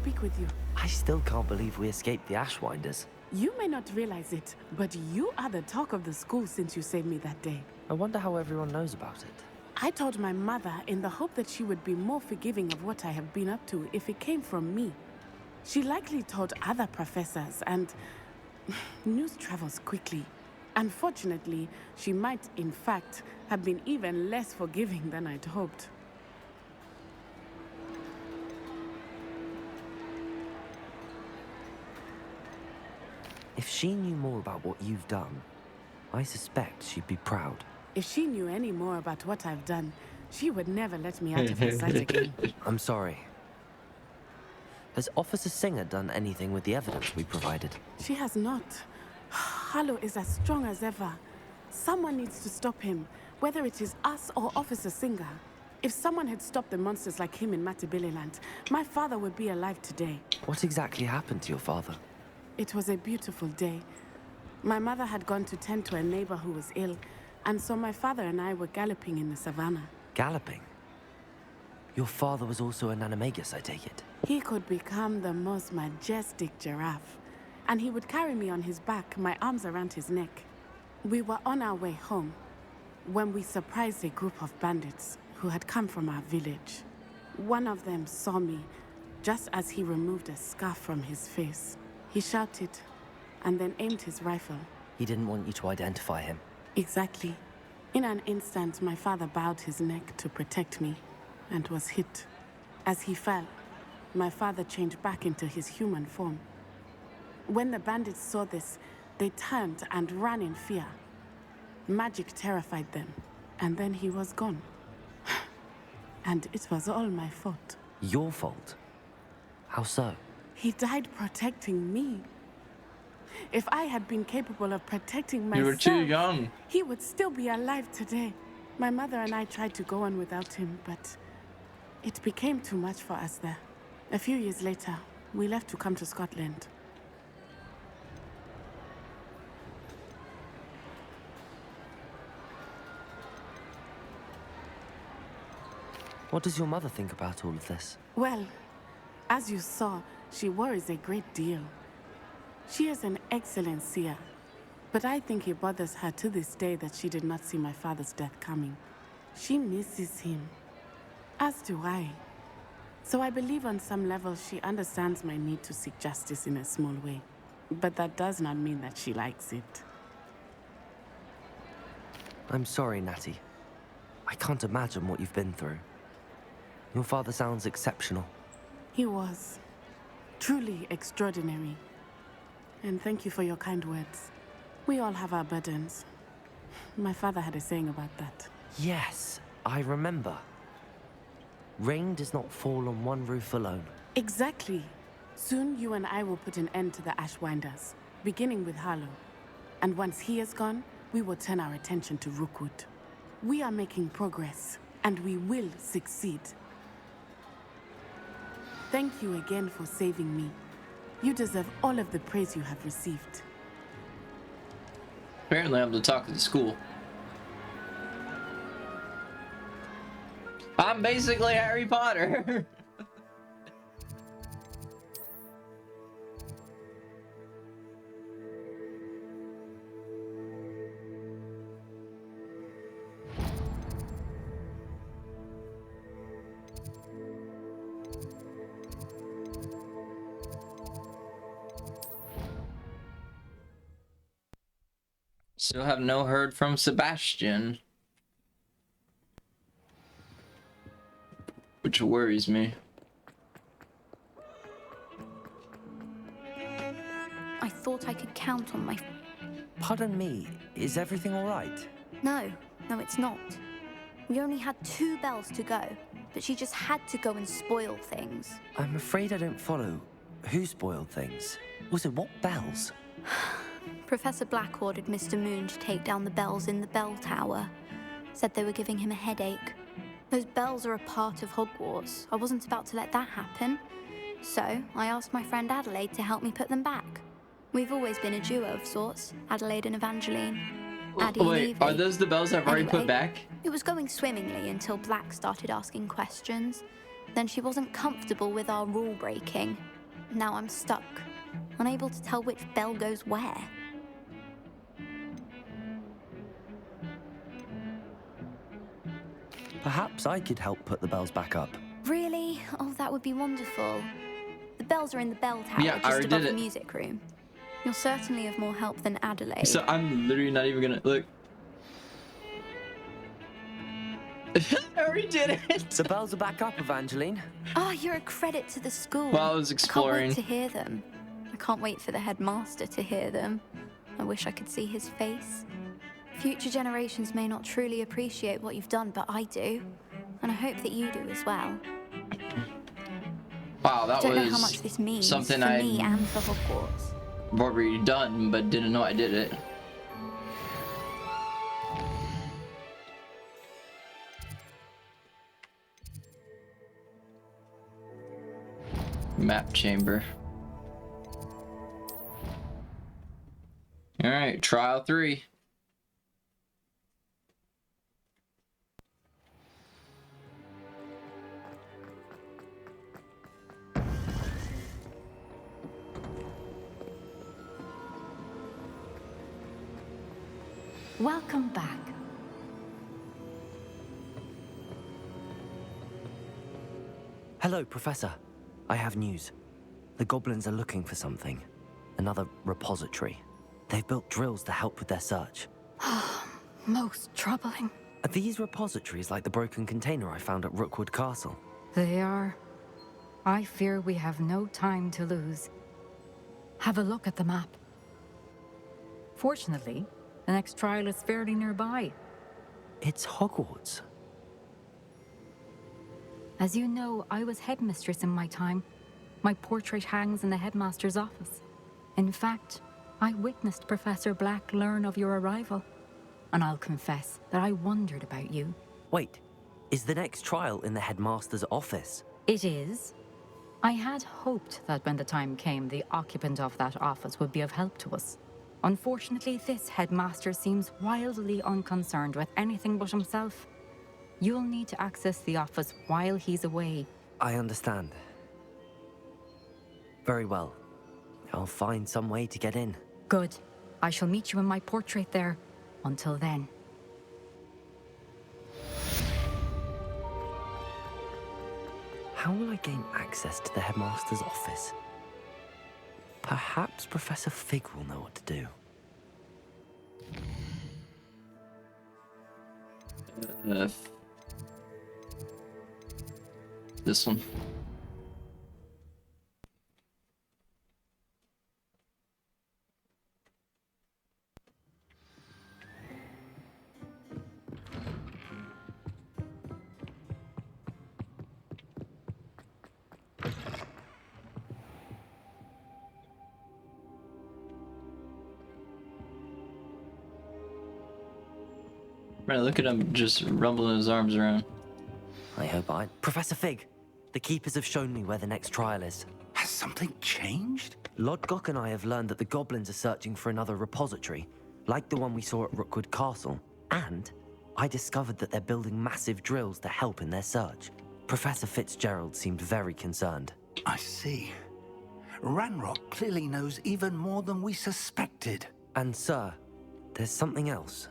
speak with you. I still can't believe we escaped the Ashwinders. You may not realize it, but you are the talk of the school since you saved me that day. I wonder how everyone knows about it. I told my mother in the hope that she would be more forgiving of what I have been up to if it came from me. She likely told other professors, and news travels quickly. Unfortunately, she might, in fact, have been even less forgiving than I'd hoped. If she knew more about what you've done, I suspect she'd be proud. If she knew any more about what I've done, she would never let me out of her sight again. I'm sorry. Has Officer Singer done anything with the evidence we provided? She has not. Harlow is as strong as ever. Someone needs to stop him, whether it is us or Officer Singer. If someone had stopped the monsters like him in Matabeleland, my father would be alive today. What exactly happened to your father? It was a beautiful day. My mother had gone to tend to a neighbor who was ill, and so my father and I were galloping in the savannah. Galloping? Your father was also an animagus, I take it? He could become the most majestic giraffe, and he would carry me on his back, my arms around his neck. We were on our way home when we surprised a group of bandits who had come from our village. One of them saw me just as he removed a scarf from his face. He shouted and then aimed his rifle. He didn't want you to identify him. Exactly. In an instant, my father bowed his neck to protect me and was hit. As he fell, my father changed back into his human form. When the bandits saw this, they turned and ran in fear. Magic terrified them, and then he was gone. And it was all my fault. Your fault? How so? He died protecting me. If I had been capable of protecting myself, You were too young. he would still be alive today. My mother and I tried to go on without him, but it became too much for us there. A few years later, we left to come to Scotland. What does your mother think about all of this? Well, as you saw, she worries a great deal. She is an excellent seer, but I think it bothers her to this day that she did not see my father's death coming. She misses him, as do I. So I believe on some level she understands my need to seek justice in a small way. But that does not mean that she likes it. I'm sorry, Natty. I can't imagine what you've been through. Your father sounds exceptional. He was truly extraordinary. And thank you for your kind words. We all have our burdens. My father had a saying about that. Yes, I remember. Rain does not fall on one roof alone. Exactly. Soon you and I will put an end to the Ashwinders, beginning with Harlow. And once he is gone, we will turn our attention to Rookwood. We are making progress, and we will succeed. Thank you again for saving me. You deserve all of the praise you have received. Apparently I'm the talk of the school. I'm basically Harry Potter. Still have no heard from Sebastian, which worries me. I thought I could count on my... Pardon me, is everything all right? No, it's not. We only had 2 bells to go, but she just had to go and spoil things. I'm afraid I don't follow. Who spoiled things? Also, what bells? Professor Black ordered Mr. Moon to take down the bells in the bell tower. Said they were giving him a headache. Those bells are a part of Hogwarts. I wasn't about to let that happen. So I asked my friend Adelaide to help me put them back. We've always been a duo of sorts, Adelaide and Evangeline. Addie and Wait, Evie. are those the bells I've already put back? It was going swimmingly until Black started asking questions. Then she wasn't comfortable with our rule breaking. Now I'm stuck, unable to tell which bell goes where. Perhaps I could help put the bells back up. Really? Oh, that would be wonderful. The bells are in the bell tower, Yeah, I just already above did the it. music room. You're certainly of more help than Adelaide. So I'm literally not even gonna look. I already did it. The bells are back up, Evangeline. Oh, you're a credit to the school. While I was I can't exploring. wait to hear them. I can't wait for the headmaster to hear them. I wish I could see his face. Future generations may not truly appreciate what you've done, but I do. And I hope that you do as well. Wow, that Don't know how was much this means something for I me and for Hogwarts. already done, but didn't know I did it. Map chamber. All right, trial 3. Welcome back. Hello, Professor. I have news. The goblins are looking for something. Another repository. They've built drills to help with their search. Most troubling. Are these repositories like the broken container I found at Rookwood Castle? They are. I fear we have no time to lose. Have a look at the map. Fortunately, the next trial is fairly nearby. It's Hogwarts. As you know, I was headmistress in my time. My portrait hangs in the headmaster's office. In fact, I witnessed Professor Black learn of your arrival. And I'll confess that I wondered about you. Wait, is the next trial in the headmaster's office? It is. I had hoped that when the time came, the occupant of that office would be of help to us. Unfortunately, this headmaster seems wildly unconcerned with anything but himself. You'll need to access the office while he's away. I understand. Very well. I'll find some way to get in. Good. I shall meet you in my portrait there. Until then. How will I gain access to the headmaster's office? Perhaps Professor Fig will know what to do. This one. Right, look at him just rumbling his arms around. I hope I... Professor Fig! The keepers have shown me where the next trial is. Has something changed? Lodgok and I have learned that the goblins are searching for another repository, like the one we saw at Rookwood Castle. And I discovered that they're building massive drills to help in their search. Professor Fitzgerald seemed very concerned. I see. Ranrock clearly knows even more than we suspected. And sir, there's something else.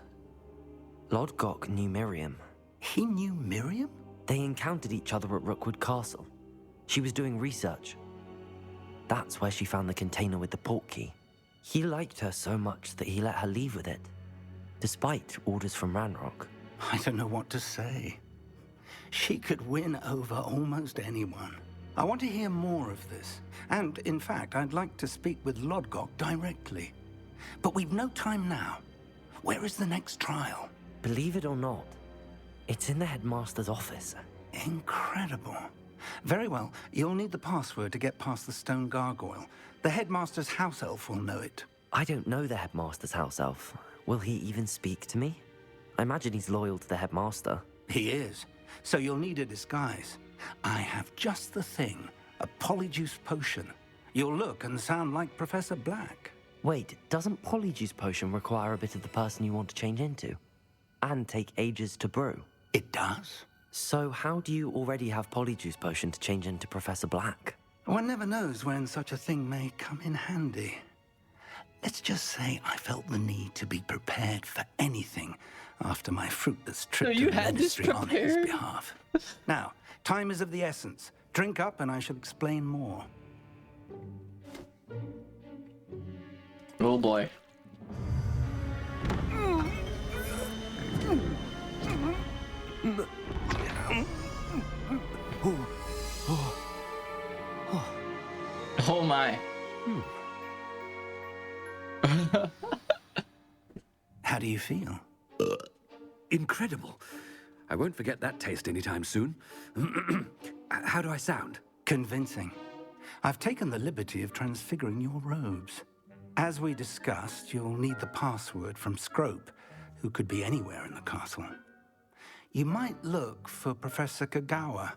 Lodgok knew Miriam. He knew Miriam? They encountered each other at Rookwood Castle. She was doing research. That's where she found the container with the portkey. He liked her so much that he let her leave with it, despite orders from Ranrock. I don't know what to say. She could win over almost anyone. I want to hear more of this. And, in fact, I'd like to speak with Lodgok directly. But we've no time now. Where is the next trial? Believe it or not, it's in the headmaster's office. Incredible. Very well. You'll need the password to get past the stone gargoyle. The headmaster's house elf will know it. I don't know the headmaster's house elf. Will he even speak to me? I imagine he's loyal to the headmaster. He is. So you'll need a disguise. I have just the thing. A polyjuice potion. You'll look and sound like Professor Black. Wait, doesn't Polyjuice Potion require a bit of the person you want to change into? And take ages to brew? It does? So how do you already have Polyjuice Potion to change into Professor Black? One never knows when such a thing may come in handy. Let's just say I felt the need to be prepared for anything after my fruitless trip So to you the had this ministry on his prepared? behalf. Now, time is of the essence. Drink up and I shall explain more. Oh boy. Oh my. How do you feel? Incredible. I won't forget that taste anytime soon. How do I sound? Convincing. I've taken the liberty of transfiguring your robes. As we discussed, you'll need the password from Scrope, who could be anywhere in the castle. You might look for Professor Kagawa.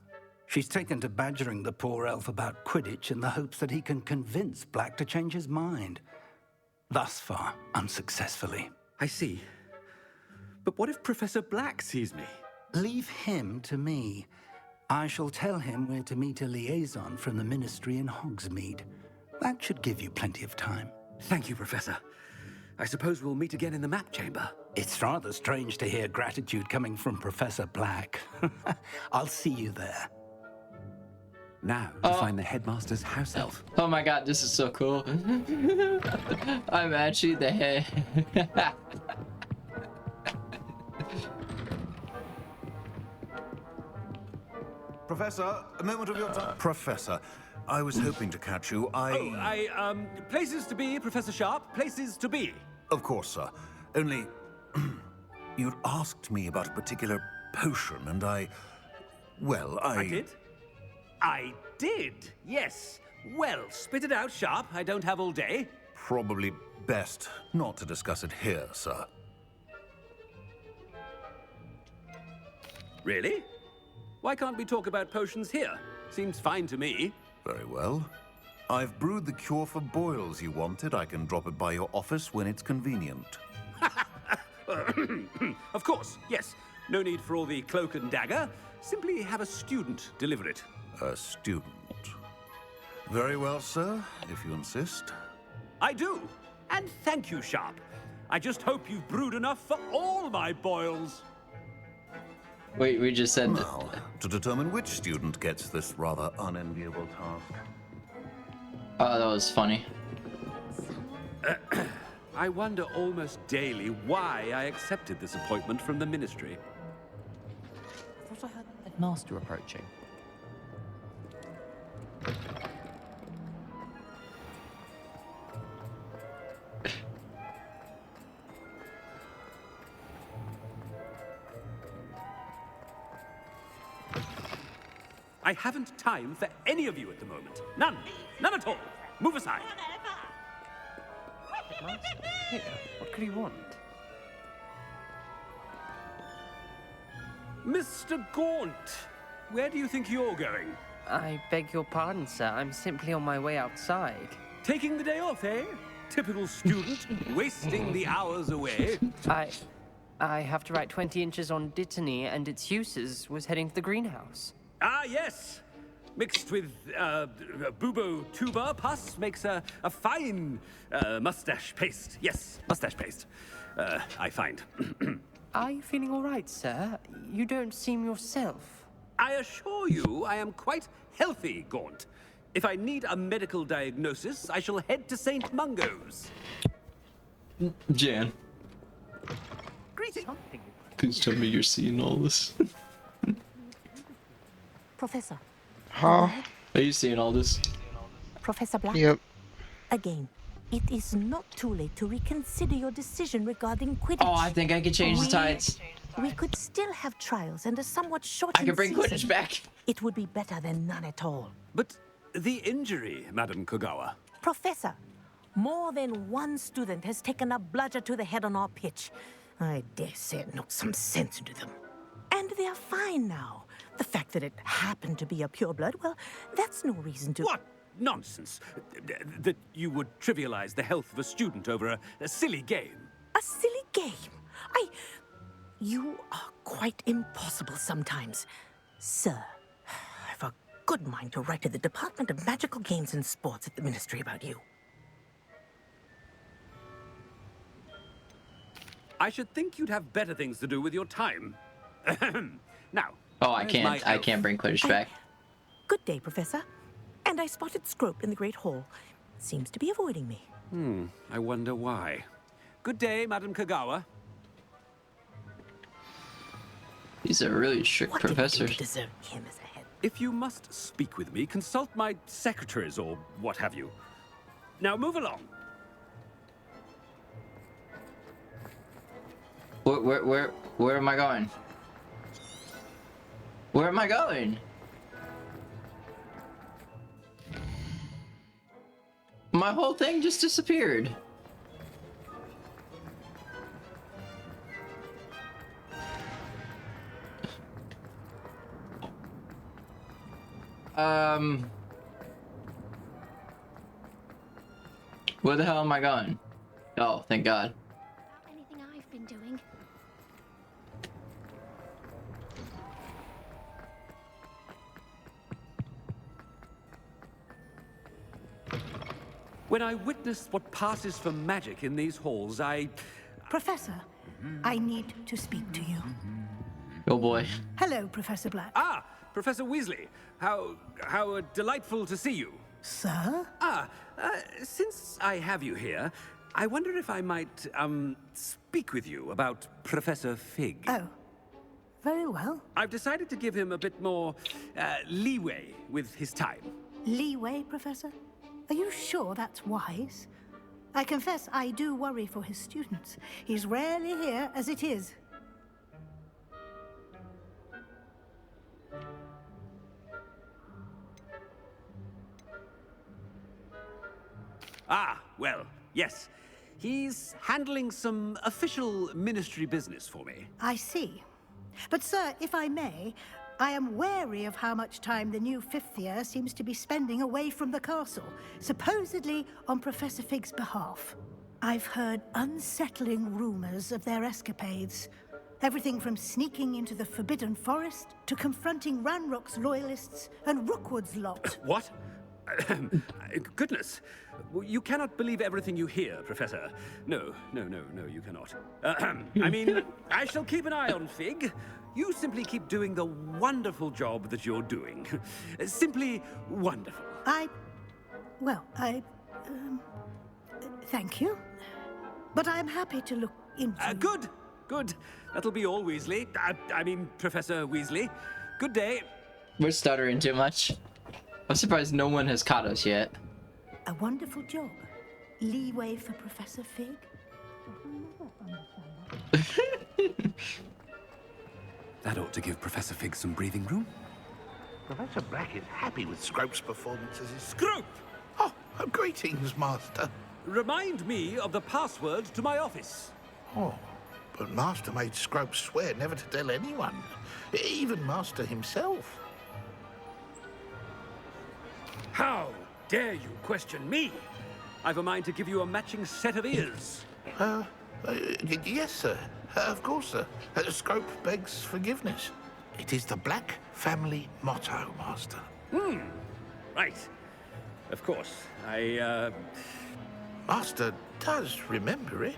She's taken to badgering the poor elf about Quidditch in the hopes that he can convince Black to change his mind. Thus far, unsuccessfully. I see. But what if Professor Black sees me? Leave him to me. I shall tell him we're to meet a liaison from the Ministry in Hogsmeade. That should give you plenty of time. Thank you, Professor. I suppose we'll meet again in the map chamber. It's rather strange to hear gratitude coming from Professor Black. I'll see you there. Now to find the headmaster's house elf. Oh my god, this is so cool. I'm actually the head. Professor, a moment of your time. Professor, I was hoping to catch you. Places to be, Professor Sharp. Places to be. Of course, sir. Only, you'd asked me about a particular potion, and well, I did, yes. Well, spit it out, Sharp. I don't have all day. Probably best not to discuss it here, sir. Really? Why can't we talk about potions here? Seems fine to me. Very well. I've brewed the cure for boils you wanted. I can drop it by your office when it's convenient. Of course, yes. No need for all the cloak and dagger. Simply have a student deliver it. A student. Very well, sir, if you insist. I do. And thank you, Sharp. I just hope you've brewed enough for all my boils. Wait, we just said Well, to determine which student gets this rather unenviable task. Oh, that was funny. I wonder almost daily why I accepted this appointment from the ministry. I thought I heard the headmaster approaching. I haven't time for any of you at the moment. None. None at all. Move aside. Headmaster? Here, what could he want? Mr. Gaunt, where do you think you're going? I beg your pardon, sir. I'm simply on my way outside. Taking the day off, eh? Typical student, wasting the hours away. I have to write 20 inches on Dittany and its uses. Was heading to the greenhouse. Ah, yes. Mixed with bubo tuber pus makes a fine mustache paste. Yes, mustache paste. I find. Are you feeling all right, sir? You don't seem yourself. I assure you, I am quite healthy, Gaunt. If I need a medical diagnosis, I shall head to St. Mungo's. Jan, Greetings. please tell me you're seeing all this. Professor. Huh? Are you seeing all this? Professor Black? Yep. Again, it is not too late to reconsider your decision regarding Quidditch. Oh, I think I could change the tides. We could still have trials and a somewhat shortened I could bring season. Quidditch back. It would be better than none at all. But the injury, Madam Kogawa. Professor, more than one student has taken a bludger to the head on our pitch. I dare say it knocked some sense into them. And they're fine now. The fact that it happened to be a pureblood, well, that's no reason to... What nonsense! That you would trivialize the health of a student over a silly game. A silly game? You are quite impossible sometimes. Sir, I've a good mind to write to the Department of Magical Games and Sports at the Ministry about you. I should think you'd have better things to do with your time. Now. Oh, I where's my can't. I elf? can't bring Quidditch back. Good day, Professor. And I spotted Scrope in the Great Hall. Seems to be avoiding me. I wonder why. Good day, Madam Kagawa. He's a really strict What professor. did you do to deserve him as a head? If you must speak with me, consult my secretaries or what have you. Now move along. Where am I going? Where am I going? My whole thing just disappeared. Where the hell am I going? Oh, thank God. Anything I've been doing? When I witness what passes for magic in these halls, Professor, I need to speak to you. Oh boy. Hello, Professor Black. Ah, Professor Weasley. How delightful to see you. Sir? Since I have you here, I wonder if I might, speak with you about Professor Fig. Oh, very well. I've decided to give him a bit more, leeway with his time. Leeway, Professor? Are you sure that's wise? I confess I do worry for his students. He's rarely here as it is. Ah, well, yes. He's handling some official ministry business for me. I see. But, sir, if I may, I am wary of how much time the new fifth year seems to be spending away from the castle, supposedly on Professor Fig's behalf. I've heard unsettling rumors of their escapades. Everything from sneaking into the Forbidden Forest to confronting Ranrock's loyalists and Rookwood's lot. What? Goodness. You cannot believe everything you hear, Professor. No, you cannot. I mean, I shall keep an eye on Fig. You simply keep doing the wonderful job that you're doing. Simply wonderful. Thank you. But I'm happy to look into... Good. That'll be all, Weasley. I mean, Professor Weasley. Good day. We're stuttering too much. I'm surprised no one has caught us yet. A wonderful job. Leeway for Professor Fig. That ought to give Professor Fig some breathing room. Professor Black is happy with Scrope's performance as his... Scrope! Oh, greetings, Master. Remind me of the password to my office. Oh, but Master made Scrope swear never to tell anyone, even Master himself. How dare you question me? I've a mind to give you a matching set of ears. Yes, sir. Of course, sir. Scrope begs forgiveness. It is the Black family motto, Master. Right. Of course. Master does remember it.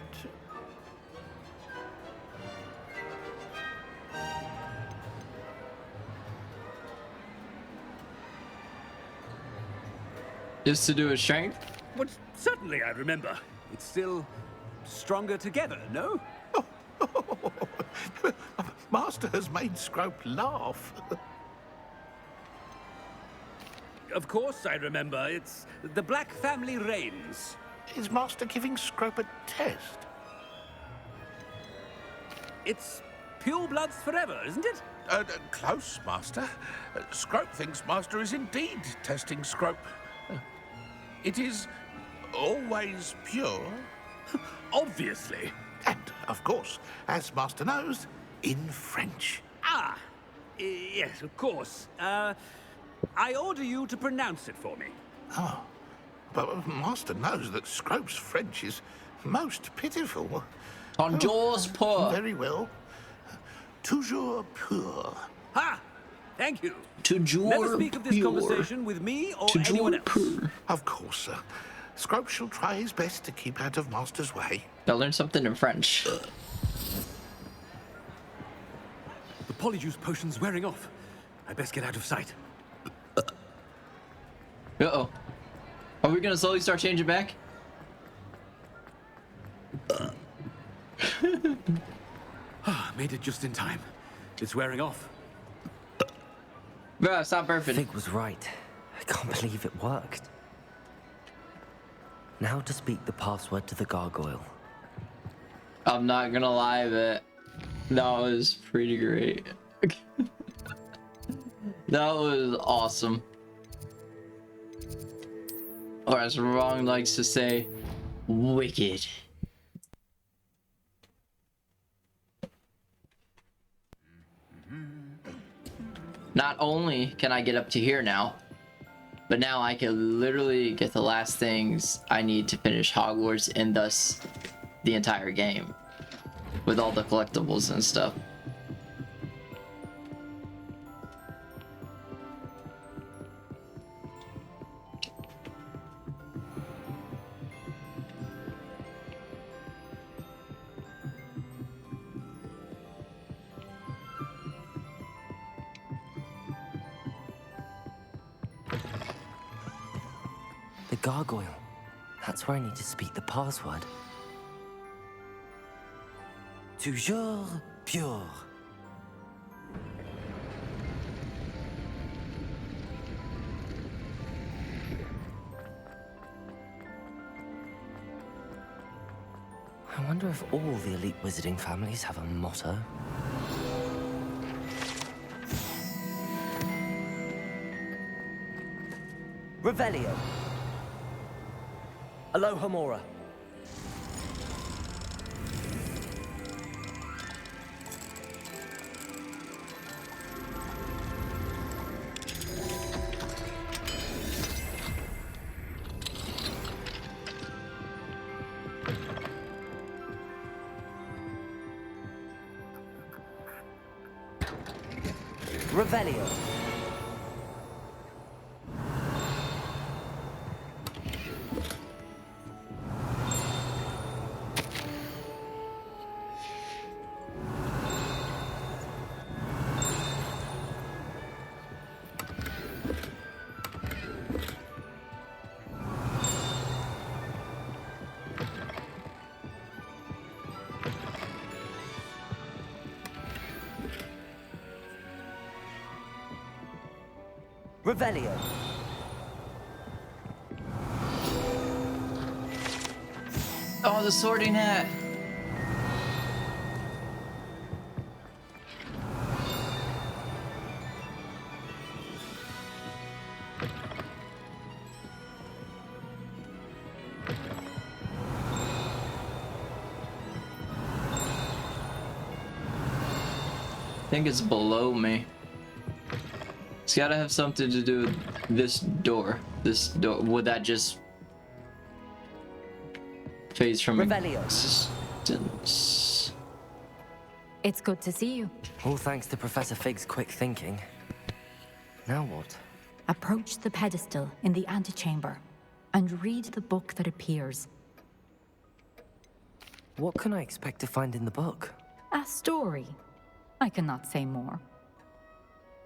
Just to do with strength? Well, certainly I remember. It's still stronger together, no? Master has made Scrope laugh. Of course I remember. It's the Black family reigns. Is Master giving Scrope a test? It's pure bloods forever, isn't it? Close, Master. Scrope thinks Master is indeed testing Scrope. It is always pure. Obviously. And, of course, as Master knows, in French. Yes, of course. I order you to pronounce it for me. Oh, but Master knows that Scrope's French is most pitiful. Bonjour's poor. Very well. Toujours pur. Ha! Thank you. To Never speak of this conversation with me or anyone else. Of course, sir. Scrope shall try his best to keep out of Master's way. Gotta learn something in French. The polyjuice potion's wearing off. I best get out of sight. Uh-oh. Are we gonna slowly start changing back? Made it just in time. It's wearing off. Bruh, stop burping. Fig was right. I can't believe it worked. Now to speak the password to the gargoyle. I'm not gonna lie, but that was pretty great. That was awesome. Or as Wrong likes to say, wicked. Not only can I get up to here now, but now I can literally get the last things I need to finish Hogwarts and thus the entire game with all the collectibles and stuff. The gargoyle. That's where I need to speak the password. Toujours pure. I wonder if all the elite wizarding families have a motto. Revelio. Alohomora. Revelio. Revelio. Oh, the sorting hat. I think it's below me. It's gotta have something to do with this door. This door. Would that just phase from existence? It's good to see you. All thanks to Professor Fig's quick thinking. Now what? Approach the pedestal in the antechamber and read the book that appears. What can I expect to find in the book? A story. I cannot say more.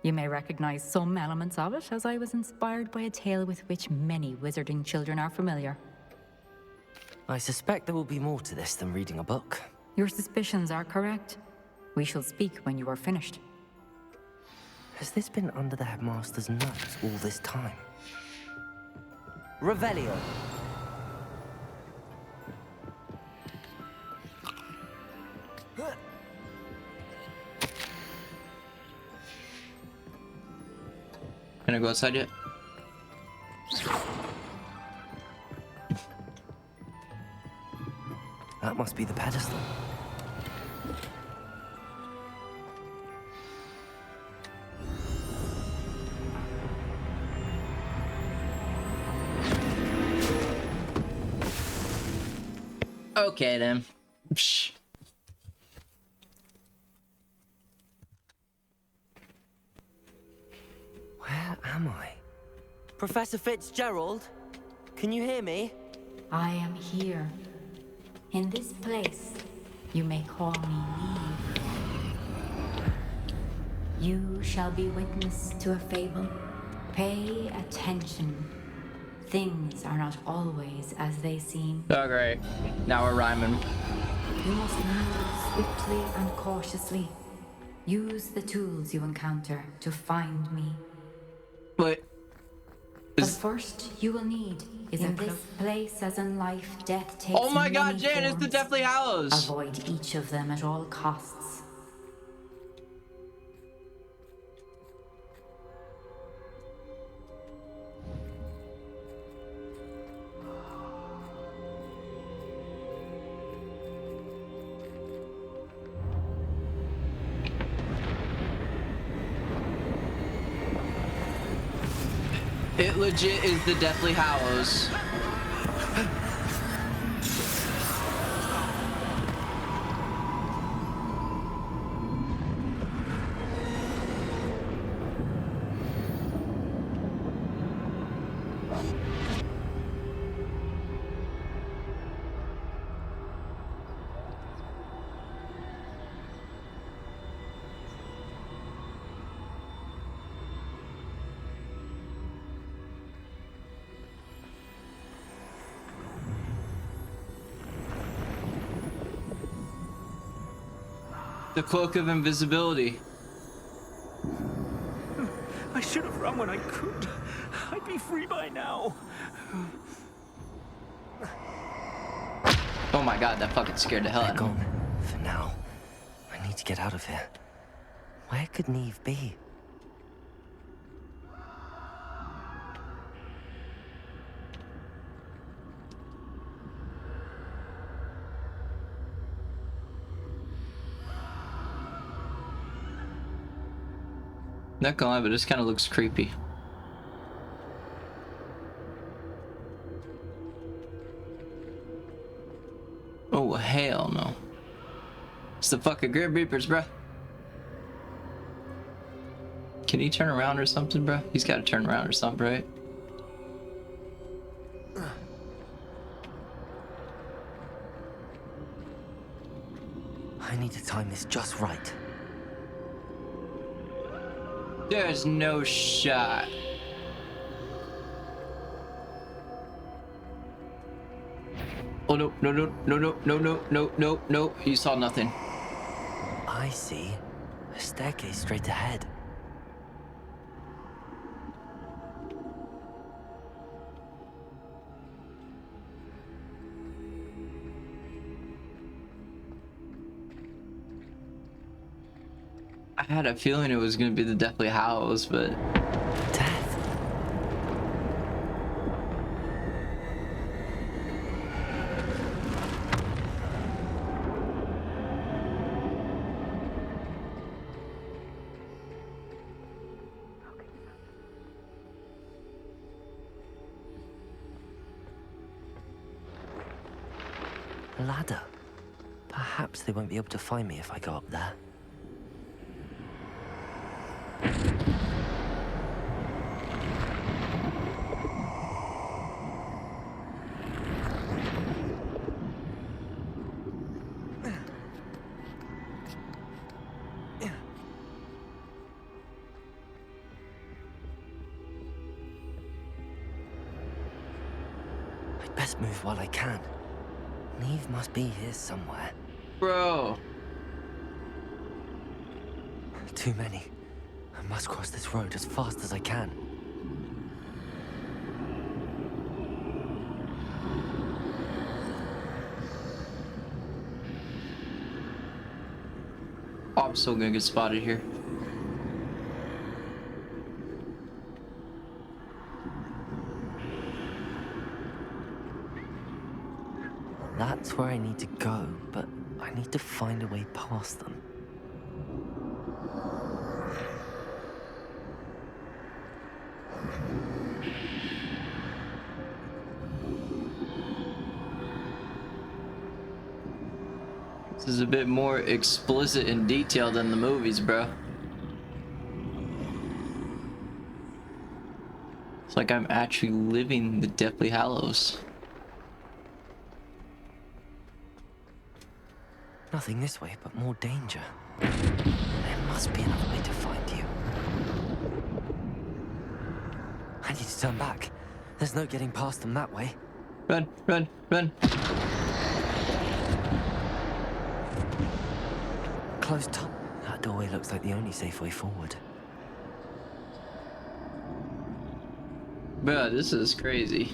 You may recognize some elements of it, as I was inspired by a tale with which many wizarding children are familiar. I suspect there will be more to this than reading a book. Your suspicions are correct. We shall speak when you are finished. Has this been under the headmaster's nose all this time? Revelio. Can I go outside yet? That must be the pedestal. Okay then. Psh. am I? Professor Fitzgerald? Can you hear me? I am here. In this place, you may call me Neve. You shall be witness to a fable. Pay attention. Things are not always as they seem. Oh, great. Now we're rhyming. You must move swiftly and cautiously. Use the tools you encounter to find me. Wait. But first, you will need is in this place, as in life, death takes Oh my God, many Jan, it's the forms. Deathly Hallows. Avoid each of them at all costs. It legit is the Deathly Hallows. The Cloak of Invisibility. I should have run when I could. I'd be free by now. Oh my God, that fucking scared the hell out of me. Gone. For now. I need to get out of here. Where could Neve be? Not gonna lie, but this kind of looks creepy. Oh, hell no. It's the fucking Grim Reapers, bruh. Can he turn around or something, bruh? He's gotta turn around or something, right? I need to time this just right. There's no shot. Oh no, no, no, no, no, no, no, no, no, no. You saw nothing. I see. A staircase straight ahead. I had a feeling it was gonna be the Deathly Hallows, but Death. A ladder. Perhaps they won't be able to find me if I go up there. I'd best move while I can. Neve must be here somewhere. bro. Too many. I must cross this road as fast as I can. Oh, I'm still gonna get spotted here. That's where I need to go, but I need to find a way past them. This is a bit more explicit in detail than the movies, bro. It's like I'm actually living the Deathly Hallows. Nothing this way, but more danger. There must be another way to find you. I need to turn back. There's no getting past them that way. Run, run, run. Closed top. That doorway looks like the only safe way forward. Bruh, this is crazy.